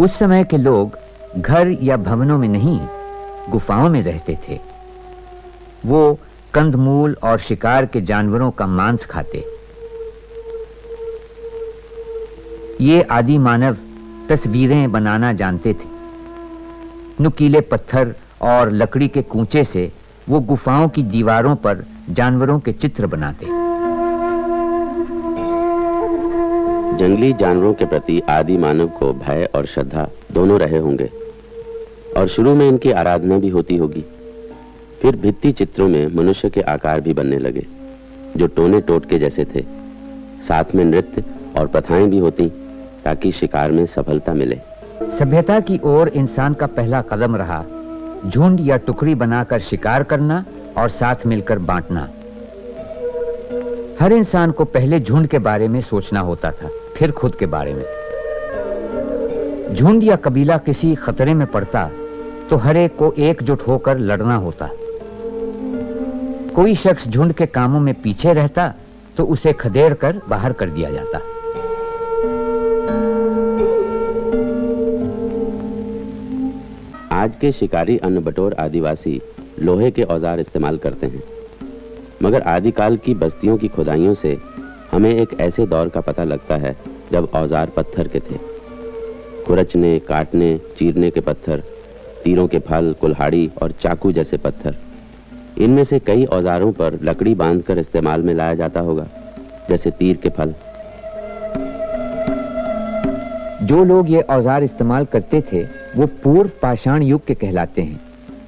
उस समय के लोग घर या भवनों में नहीं, गुफाओं में रहते थे। वो कंदमूल और शिकार के जानवरों का मांस खाते। ये आदि मानव तस्वीरें बनाना जानते थे। नुकीले पत्थर और लकड़ी के कूंचे से वो गुफाओं की दीवारों पर जानवरों के चित्र बनाते। जंगली जानवरों के प्रति आदि मानव को भय और श्रद्धा दोनों रहे होंगे, और शुरू में इनकी आराधना भी होती होगी। फिर भित्ति चित्रों में मनुष्य के आकार भी बनने लगे, जो टोने टोटके जैसे थे। साथ में नृत्य और प्रथाएं भी होती, ताकि शिकार में सफलता मिले। सभ्यता की ओर इंसान का पहला कदम रहा झुंड या टुकड़ी बनाकर शिकार करना और साथ मिलकर बांटना। हर इंसान को पहले झुंड के बारे में सोचना होता था, फिर खुद के बारे में। झुंड या कबीला किसी खतरे में पड़ता तो हर एक को एकजुट होकर लड़ना होता। कोई शख्स झुंड के कामों में पीछे रहता तो उसे खदेड़ कर बाहर कर दिया जाता। आज के शिकारी अन्न बटोर आदिवासी लोहे के औजार इस्तेमाल करते हैं, मगर आदिकाल की बस्तियों की खुदाइयों से हमें एक ऐसे दौर का पता लगता है जब औजार पत्थर के थे। खुरचने, काटने, चीरने के पत्थर, तीरों के फल, कुल्हाड़ी और चाकू जैसे पत्थर। इनमें से कई औजारों पर लकड़ी बांधकर इस्तेमाल में लाया जाता होगा, जैसे तीर के फल। जो लोग ये औजार इस्तेमाल करते थे वो पूर्व पाषाण युग के कहलाते हैं,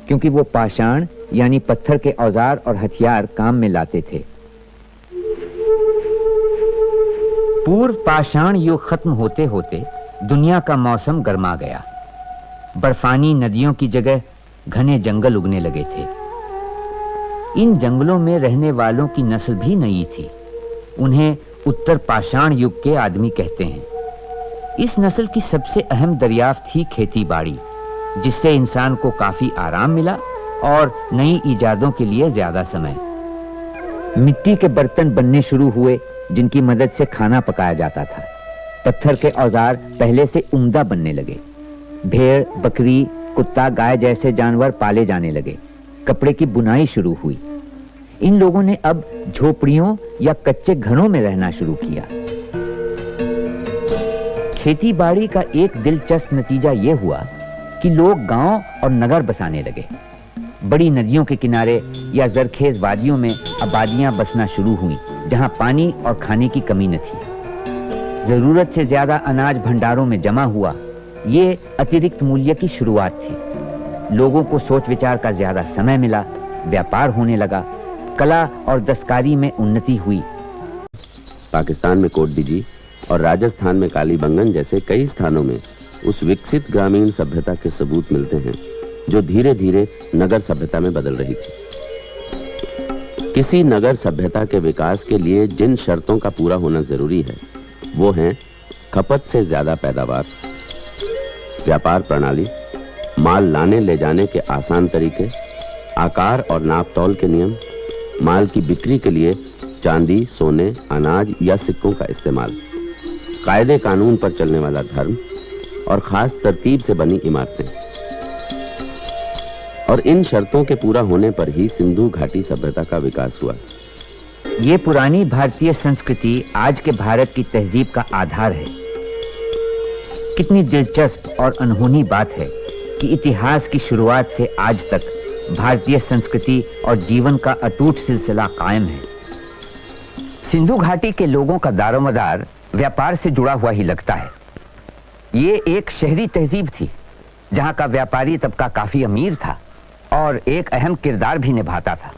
क्योंकि वो पाषाण यानी पत्थर के औजार और हथियार काम में लाते थे। पूर्व पाषाण युग खत्म होते होते दुनिया का मौसम गर्मा गया। बर्फानी नदियों की जगह घने जंगल उगने लगे थे। इन जंगलों में रहने वालों की नस्ल भी नई थी। उन्हें उत्तर पाषाण युग के आदमी कहते हैं। इस नस्ल की सबसे अहम दरियाफ्त थी खेती बाड़ी, जिससे इंसान को काफी आराम मिला और नई इजादों के लिए ज्यादा समय। मिट्टी के बर्तन बनने शुरू हुए, जिनकी मदद से खाना पकाया जाता था। पत्थर के औजार पहले से उम्दा बनने लगे। भेड़, बकरी, कुत्ता, गाय जैसे जानवर पाले जाने लगे। कपड़े की बुनाई शुरू हुई। इन लोगों ने अब झोपड़ियों या कच्चे घरों में रहना शुरू किया। खेती बाड़ी का एक दिलचस्प नतीजा यह हुआ कि लोग गांव और नगर बसाने लगे। बड़ी नदियों के किनारे या जरखेज वादियों में आबादियां बसना शुरू हुई, जहां पानी और खाने की कमी न थी। जरूरत से ज्यादा अनाज भंडारों में जमा हुआ। ये अतिरिक्त मूल्य की शुरुआत थी। लोगों को सोच विचार का ज्यादा समय मिला, व्यापार होने लगा, कला और दस्तकारी में उन्नति हुई। पाकिस्तान में कोटडीजी और राजस्थान में कालीबंगन जैसे कई स्थानों में उस विकसित ग्रामीण सभ्यता के सबूत मिलते हैं, जो धीरे धीरे नगर सभ्यता में बदल रही थी। किसी नगर सभ्यता के विकास के लिए जिन शर्तों का पूरा होना जरूरी है, वो हैं खपत से ज्यादा पैदावार, व्यापार प्रणाली, माल लाने ले जाने के आसान तरीके, आकार और नाप तौल के नियम, माल की बिक्री के लिए चांदी, सोने, अनाज या सिक्कों का इस्तेमाल, कायदे कानून पर चलने वाला धर्म और खास तरतीब से बनी इमारतें। और इन शर्तों के पूरा होने पर ही सिंधु घाटी सभ्यता का विकास हुआ। ये पुरानी भारतीय संस्कृति आज के भारत की तहजीब का आधार है। कितनी दिलचस्प और अनहोनी बात है कि इतिहास की शुरुआत से आज तक भारतीय संस्कृति और जीवन का अटूट सिलसिला कायम है। सिंधु घाटी के लोगों का दारोमदार व्यापार से जुड़ा हुआ ही लगता है। ये एक शहरी तहजीब थी, जहां का व्यापारी तबका काफी अमीर था और एक अहम किरदार भी निभाता था।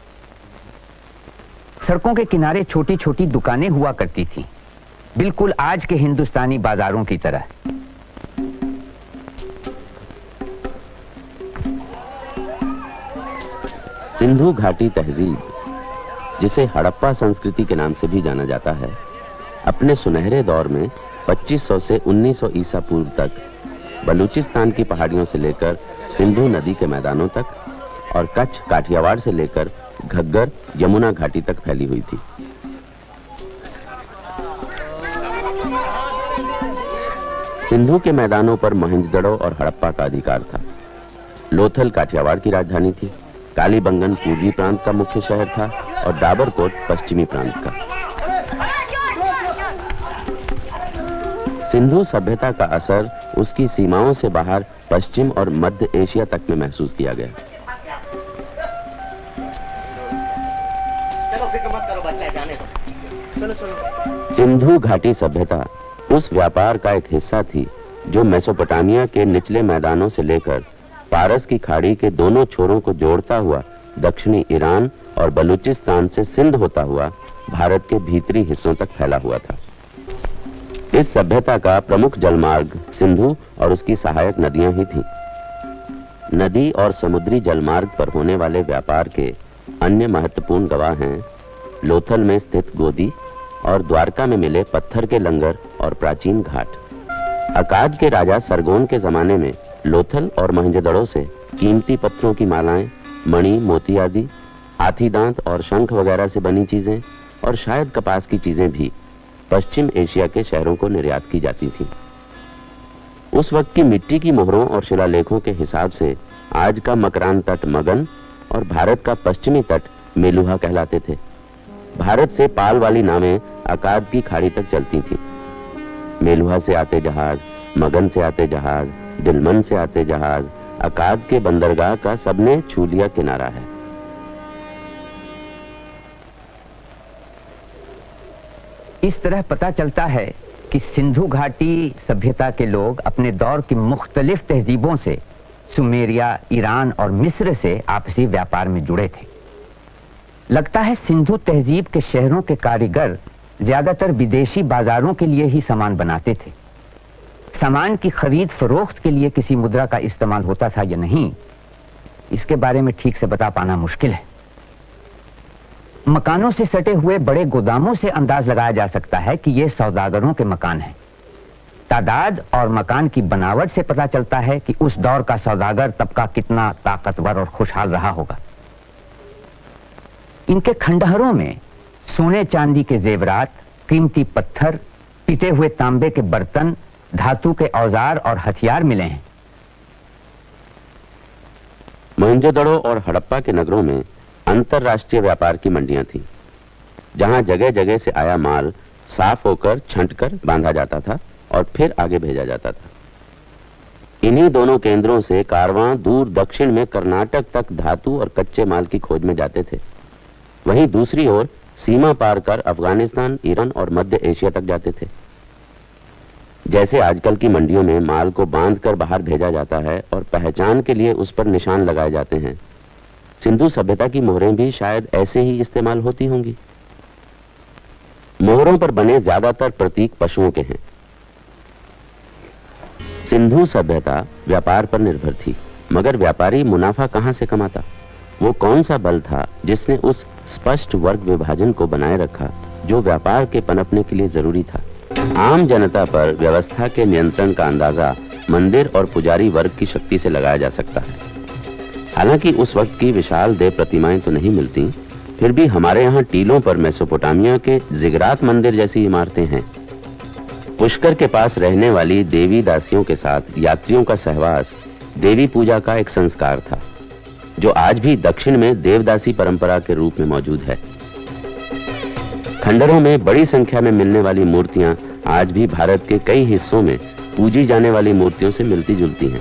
सड़कों के किनारे छोटी छोटी दुकानें हुआ करती थीं, बिल्कुल आज के हिंदुस्तानी बाजारों की तरह। सिंधु घाटी तहजीब, जिसे हड़प्पा संस्कृति के नाम से भी जाना जाता है, अपने सुनहरे दौर में 2500 से 1900 ईसा पूर्व तक बलूचिस्तान की पहाड़ियों से लेकर सिंधु नदी के मैदानों तक और कच्छ, काठियावाड़ से लेकर घग्गर, यमुना घाटी तक फैली हुई थी। सिंधु के मैदानों पर मोहनजोदड़ो और हड़प्पा का अधिकार था। लोथल काठियावाड़ की राजधानी थी, कालीबंगन पूर्वी प्रांत का मुख्य शहर था और डाबरकोट पश्चिमी प्रांत का। सिंधु सभ्यता का असर उसकी सीमाओं से बाहर पश्चिम और मध्य एशिया तक में महसूस किया गया। सिंधु घाटी सभ्यता उस व्यापार का एक हिस्सा थी जो मेसोपोटामिया के निचले मैदानों से लेकर पारस की खाड़ी के दोनों छोरों को जोड़ता हुआ दक्षिणी ईरान और बलूचिस्तान से सिंध होता हुआ भारत के भीतरी हिस्सों तक फैला हुआ था। इस सभ्यता का प्रमुख जलमार्ग सिंधु और उसकी सहायक नदियां ही थीं। नदी और समुद्री जलमार्ग पर होने वाले व्यापार के अन्य महत्वपूर्ण गवाह हैं लोथल में स्थित गोदी और द्वारका में मिले पत्थर के लंगर और प्राचीन घाट। अकाद के राजा सरगोन के जमाने में लोथल और मोहनजोदड़ो से कीमती पत्थरों की मालाएं, मणि, मोती आदि, हाथी दांत और शंख वगैरह से बनी चीजें और शायद कपास की चीजें भी पश्चिम एशिया के शहरों को निर्यात की जाती थीं। उस वक्त की मिट्टी की मोहरों और शिलालेखों के हिसाब से आज का मकरान तट मगन और भारत का पश्चिमी तट मेलुहा कहलाते थे। भारत से पाल वाली नावें अकाद की खाड़ी तक चलती थीं। मेलुहा से आते जहाज, मगन से आते जहाज, दिलमन से आते जहाज, अकाद के बंदरगाह का सबने छू लिया किनारा है। इस तरह पता चलता है कि सिंधु घाटी सभ्यता के लोग अपने दौर की मुख्तलिफ तहजीबों से सुमेरिया, ईरान और मिस्र से आपसी व्यापार में जुड़े थे। लगता है सिंधु तहजीब के शहरों के कारीगर ज्यादातर विदेशी बाजारों के लिए ही सामान बनाते थे। सामान की खरीद फरोख्त के लिए किसी मुद्रा का इस्तेमाल होता था या नहीं, इसके बारे में ठीक से बता पाना मुश्किल है। मकानों से सटे हुए बड़े गोदामों से अंदाज लगाया जा सकता है कि ये सौदागरों के मकान हैं। तादाद और मकान की बनावट से पता चलता है कि उस दौर का सौदागर तबका कितना ताकतवर और खुशहाल रहा होगा। इनके खंडहरों में सोने चांदी के जेवरात, कीमती पत्थर, पिटे हुए तांबे के बर्तन, धातु के औजार और हथियार मिले हैं। मोहनजोदड़ो और हड़प्पा के नगरों में अंतरराष्ट्रीय व्यापार की मंडियां थीं, जहां जगह जगह से आया माल साफ होकर छंटकर बांधा जाता था और फिर आगे भेजा जाता था। इन्हीं दोनों केंद्रों से कारवां दूर दक्षिण में कर्नाटक तक धातु और कच्चे माल की खोज में जाते थे। वहीं दूसरी ओर सीमा पार कर अफगानिस्तान, ईरान और मध्य एशिया तक जाते थे। जैसे आजकल की मंडियों में माल को बांधकर बाहर भेजा जाता है और पहचान के लिए उस पर निशान लगाए जाते हैं, सिंधु सभ्यता की मोहरें भी शायद ऐसे ही इस्तेमाल होती होंगी। मोहरों पर बने ज्यादातर प्रतीक पशुओं के हैं। सिंधु सभ्यता व्यापार पर निर्भर थी, मगर व्यापारी मुनाफा कहां से कमाता? वो कौन सा बल था जिसने उस स्पष्ट वर्ग विभाजन को बनाए रखा जो व्यापार के पनपने के लिए जरूरी था? आम जनता पर व्यवस्था के नियंत्रण का अंदाजा मंदिर और पुजारी वर्ग की शक्ति से लगाया जा सकता है। हालांकि उस वक्त की विशाल देव प्रतिमाएं तो नहीं मिलती, फिर भी हमारे यहाँ टीलों पर मेसोपोटामिया के जिगरात मंदिर जैसी इमारतें हैं। पुष्कर के पास रहने वाली देवी दासियों के साथ यात्रियों का सहवास देवी पूजा का एक संस्कार था, जो आज भी दक्षिण में देवदासी परंपरा के रूप में मौजूद है। खंडरों में बड़ी संख्या में मिलने वाली मूर्तियां आज भी भारत के कई हिस्सों में पूजी जाने वाली मूर्तियों से मिलती जुलती हैं।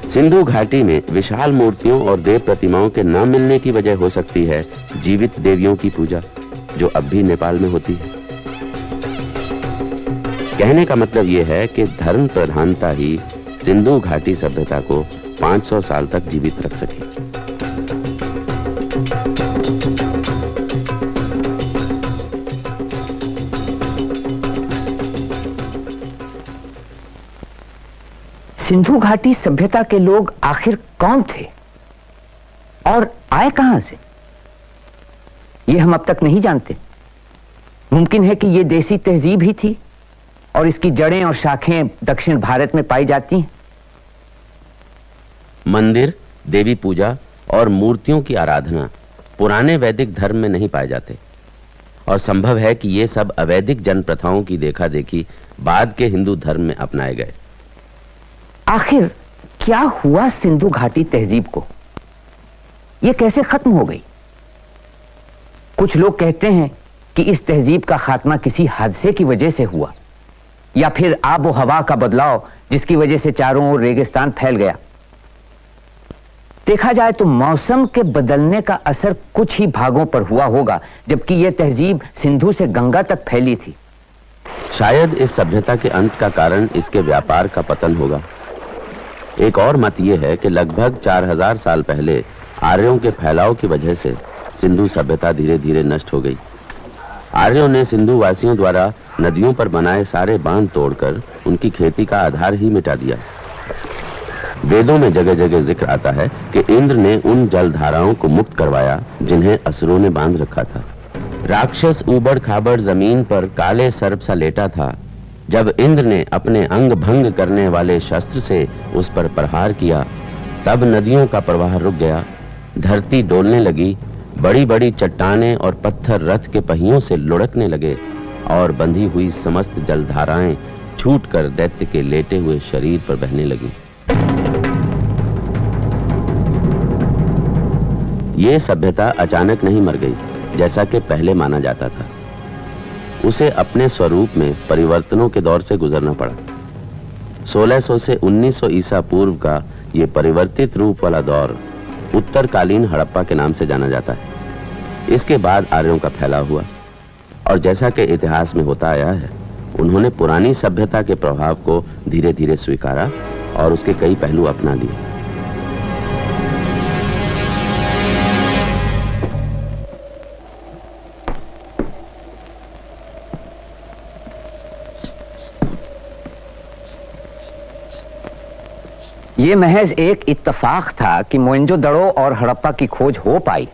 सिंधु घाटी में विशाल मूर्तियों और देव प्रतिमाओं के न मिलने की वजह हो सकती है जीवित देवियों की पूजा, जो अब भी नेपाल में होती है। कहने का मतलब यह है कि धर्म प्रधानता ही सिंधु घाटी सभ्यता को 500 साल तक जीवित रख सके। सिंधु घाटी सभ्यता के लोग आखिर कौन थे और आए कहां से, यह हम अब तक नहीं जानते। मुमकिन है कि यह देसी तहजीब ही थी और इसकी जड़ें और शाखें दक्षिण भारत में पाई जाती हैं। मंदिर, देवी पूजा और मूर्तियों की आराधना पुराने वैदिक धर्म में नहीं पाए जाते और संभव है कि ये सब अवैदिक जन प्रथाओं की देखा देखी बाद के हिंदू धर्म में अपनाए गए। आखिर क्या हुआ सिंधु घाटी तहजीब को? यह कैसे खत्म हो गई? कुछ लोग कहते हैं कि इस तहजीब का खात्मा किसी हादसे की वजह से हुआ, या फिर आबो हवा का बदलाव जिसकी वजह से चारों ओर रेगिस्तान फैल गया। देखा जाए तो मौसम के बदलने का असर कुछ ही भागों पर हुआ होगा, जबकि यह तहजीब सिंधु से गंगा तक फैली थी। शायद इस सभ्यता के अंत का कारण इसके व्यापार का पतन होगा। एक और मत यह है कि लगभग 4000 साल पहले आर्यों के फैलाव की वजह से सिंधु सभ्यता धीरे धीरे नष्ट हो गई। आर्यों ने सिंधु वासियों द्वारा नदियों पर बनाए सारे बांध तोड़कर उनकी खेती का आधार ही मिटा दिया। वेदों में जगह जगह जिक्र आता है कि इंद्र ने उन जलधाराओं को मुक्त करवाया जिन्हें असुरों ने बांध रखा था। राक्षस ऊबड़ खाबड़ जमीन पर काले सर्प सा लेटा था। जब इंद्र ने अपने अंग भंग करने वाले शस्त्र से उस पर प्रहार किया, तब नदियों का प्रवाह रुक गया, धरती डोलने लगी, बड़ी बड़ी चट्टानें और पत्थर रथ के पहियों से लुढ़कने लगे और बंधी हुई समस्त जलधाराएं छूटकर दैत्य के लेटे हुए शरीर पर बहने लगी। ये सभ्यता अचानक नहीं मर गई जैसा कि पहले माना जाता था। उसे अपने स्वरूप में परिवर्तनों के दौर से गुजरना पड़ा। 1600 से 1900 ईसा पूर्व का ये परिवर्तित रूप वाला दौर उत्तरकालीन हड़प्पा के नाम से जाना जाता है। इसके बाद आर्यों का फैलाव हुआ और जैसा कि इतिहास में होता आया है, उन्होंने पुरानी सभ्यता के प्रभाव को धीरे धीरे स्वीकारा और उसके कई पहलू अपना लिए। ये महज एक इत्तेफाक था कि मोहनजोदड़ो और हड़प्पा की खोज हो पाई।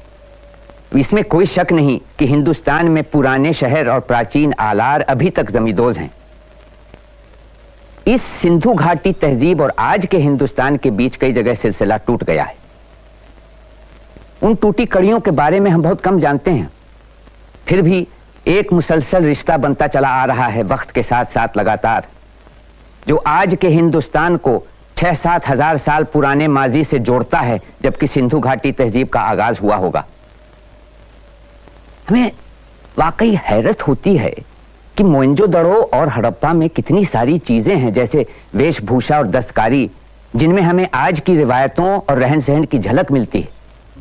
इसमें कोई शक नहीं कि हिंदुस्तान में पुराने शहर और प्राचीन आलार अभी तक जमींदोज हैं। इस सिंधु घाटी तहजीब और आज के हिंदुस्तान के बीच कई जगह सिलसिला टूट गया है। उन टूटी कड़ियों के बारे में हम बहुत कम जानते हैं, फिर भी एक मुसलसल रिश्ता बनता चला आ रहा है वक्त के साथ साथ लगातार, जो आज के हिंदुस्तान को 6-7 हजार साल पुराने माजी से जोड़ता है, जबकि सिंधु घाटी तहजीब का आगाज हुआ होगा। हमें वाकई हैरत होती है कि मोहनजोदड़ो और हड़प्पा में कितनी सारी चीजें हैं, जैसे वेशभूषा और दस्तकारी, जिनमें हमें आज की रिवायतों और रहन सहन की झलक मिलती है।